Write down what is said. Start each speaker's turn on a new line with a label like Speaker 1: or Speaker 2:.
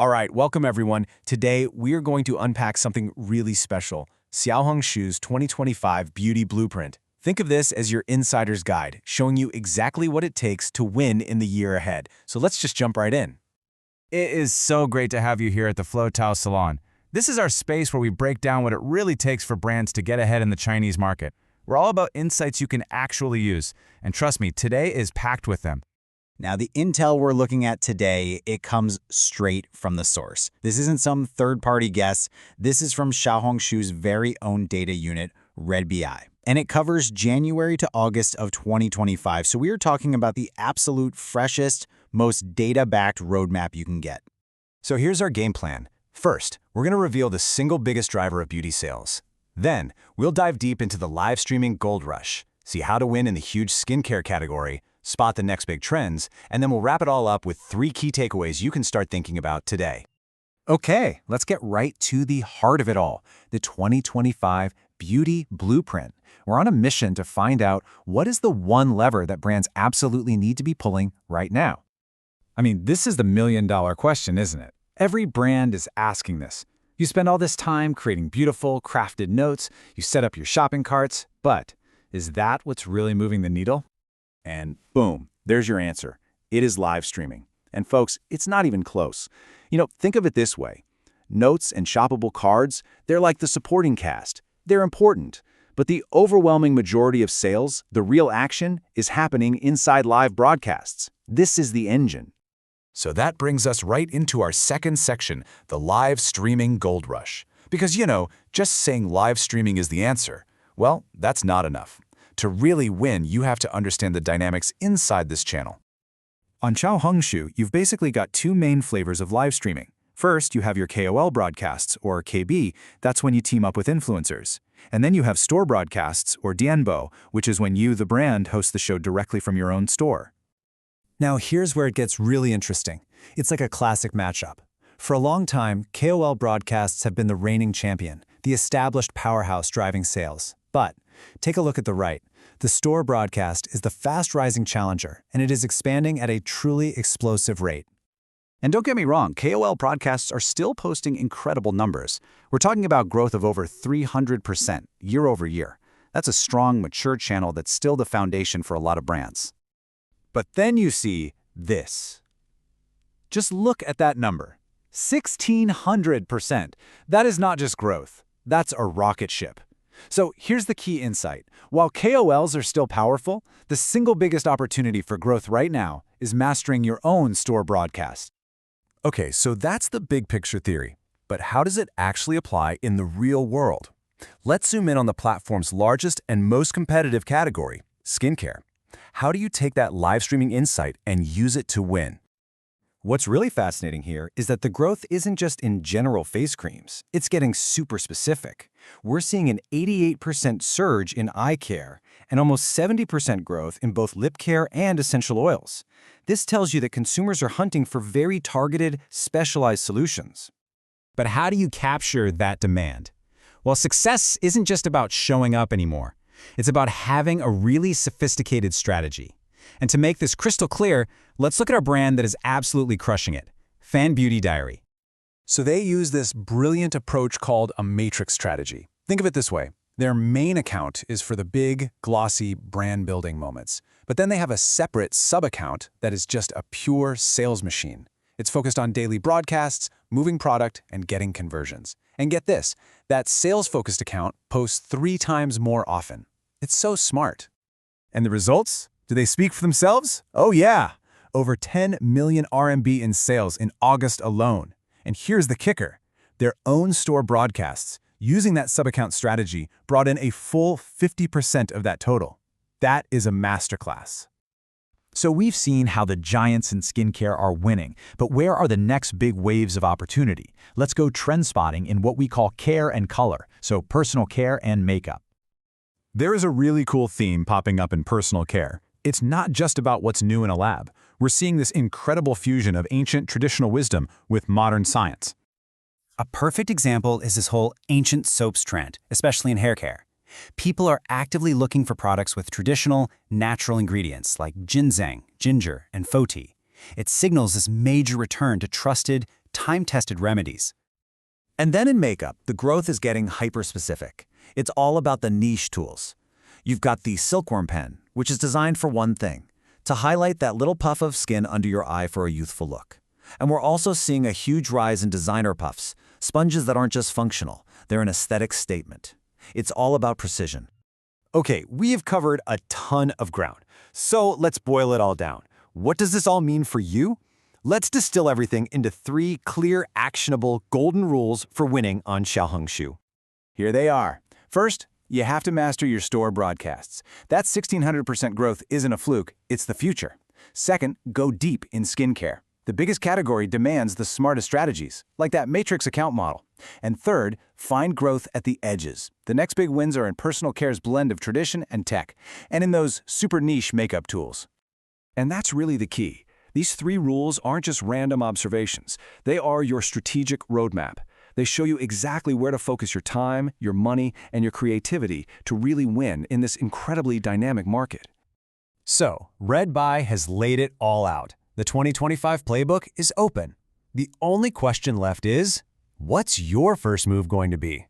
Speaker 1: All right, welcome everyone. Today, we are going to unpack something really special, Xiaohongshu's 2025 Beauty Blueprint. Think of this as your insider's guide, showing you exactly what it takes to win in the year ahead. So let's just jump right in.
Speaker 2: It is so great to have you here at the Floatao Salon. This is our space where we break down what it really takes for brands to get ahead in the Chinese market. We're all about insights you can actually use, and trust me, today is packed with them.
Speaker 3: Now, the intel we're looking at today, it comes straight from the source. This isn't some third-party guess. This is from Xiaohongshu's very own data unit, REDBI. And it covers January to August of 2025. So we are talking about the absolute freshest, most data-backed roadmap you can get.
Speaker 1: So here's our game plan. First, we're going to reveal the single biggest driver of beauty sales. Then, we'll dive deep into the live streaming gold rush, see how to win in the huge skincare category, spot the next big trends, and then we'll wrap it all up with 3 key takeaways you can start thinking about today. Okay, let's get right to the heart of it all, the 2025 Beauty Blueprint. We're on a mission to find out what is the one lever that brands absolutely need to be pulling right now.
Speaker 2: I mean, this is the million-dollar question, isn't it? Every brand is asking this. You spend all this time creating beautiful, crafted notes, you set up your shopping carts, but is that what's really moving the needle?
Speaker 1: And boom, there's your answer. It is live streaming. And folks, it's not even close. Think of it this way. Notes and shoppable cards, they're like the supporting cast. They're important. But the overwhelming majority of sales, the real action, is happening inside live broadcasts. This is the engine. So that brings us right into our second section, the live streaming gold rush. Because, just saying live streaming is the answer, well, that's not enough. To really win, you have to understand the dynamics inside this channel. On Xiaohongshu, you've basically got 2 main flavors of live streaming. First, you have your KOL broadcasts, or KB, that's when you team up with influencers. And then you have store broadcasts, or Dianbo, which is when you, the brand, host the show directly from your own store. Now here's where it gets really interesting. It's like a classic matchup. For a long time, KOL broadcasts have been the reigning champion, the established powerhouse driving sales. But take a look at the right. The store broadcast is the fast-rising challenger, and it is expanding at a truly explosive rate. And don't get me wrong, KOL broadcasts are still posting incredible numbers. We're talking about growth of over 300% year over year. That's a strong, mature channel that's still the foundation for a lot of brands. But then you see this. Just look at that number. 1,600%. That is not just growth. That's a rocket ship. So here's the key insight. While KOLs are still powerful, the single biggest opportunity for growth right now is mastering your own store broadcast. Okay, so that's the big picture theory. But how does it actually apply in the real world? Let's zoom in on the platform's largest and most competitive category, skincare. How do you take that live streaming insight and use it to win? What's really fascinating here is that the growth isn't just in general face creams. It's getting super specific. We're seeing an 88% surge in eye care and almost 70% growth in both lip care and essential oils. This tells you that consumers are hunting for very targeted, specialized solutions.
Speaker 2: But how do you capture that demand? Well, success isn't just about showing up anymore. It's about having a really sophisticated strategy. And to make this crystal clear, let's look at our brand that is absolutely crushing it, Fan Beauty Diary.
Speaker 1: So they use this brilliant approach called a matrix strategy. Think of it this way. Their main account is for the big, glossy, brand-building moments. But then they have a separate sub-account that is just a pure sales machine. It's focused on daily broadcasts, moving product, and getting conversions. And get this, that sales-focused account posts 3 times more often. It's so smart. And the results? Do they speak for themselves? Oh yeah! Over 10 million RMB in sales in August alone. And here's the kicker. Their own store broadcasts, using that sub-account strategy, brought in a full 50% of that total. That is a masterclass. So we've seen how the giants in skincare are winning, but where are the next big waves of opportunity? Let's go trend spotting in what we call care and color, so personal care and makeup. There is a really cool theme popping up in personal care. It's not just about what's new in a lab. We're seeing this incredible fusion of ancient traditional wisdom with modern science.
Speaker 3: A perfect example is this whole ancient soaps trend, especially in hair care. People are actively looking for products with traditional, natural ingredients like ginseng, ginger, and foti. It signals this major return to trusted, time-tested remedies.
Speaker 1: And then in makeup, the growth is getting hyper-specific. It's all about the niche tools. You've got the silkworm pen, which is designed for one thing, to highlight that little puff of skin under your eye for a youthful look. And we're also seeing a huge rise in designer puffs, sponges that aren't just functional, they're an aesthetic statement. It's all about precision.
Speaker 4: Okay, we have covered a ton of ground. So let's boil it all down. What does this all mean for you? Let's distill everything into 3 clear, actionable, golden rules for winning on Xiaohongshu.
Speaker 1: Here they are. First, you have to master your store broadcasts. That 1,600% growth isn't a fluke, it's the future. Second, go deep in skincare. The biggest category demands the smartest strategies, like that matrix account model. And third, find growth at the edges. The next big wins are in personal care's blend of tradition and tech, and in those super niche makeup tools. And that's really the key. These 3 rules aren't just random observations. They are your strategic roadmap. They show you exactly where to focus your time, your money, and your creativity to really win in this incredibly dynamic market.
Speaker 4: So, REDBI has laid it all out. The 2025 playbook is open. The only question left is, what's your first move going to be?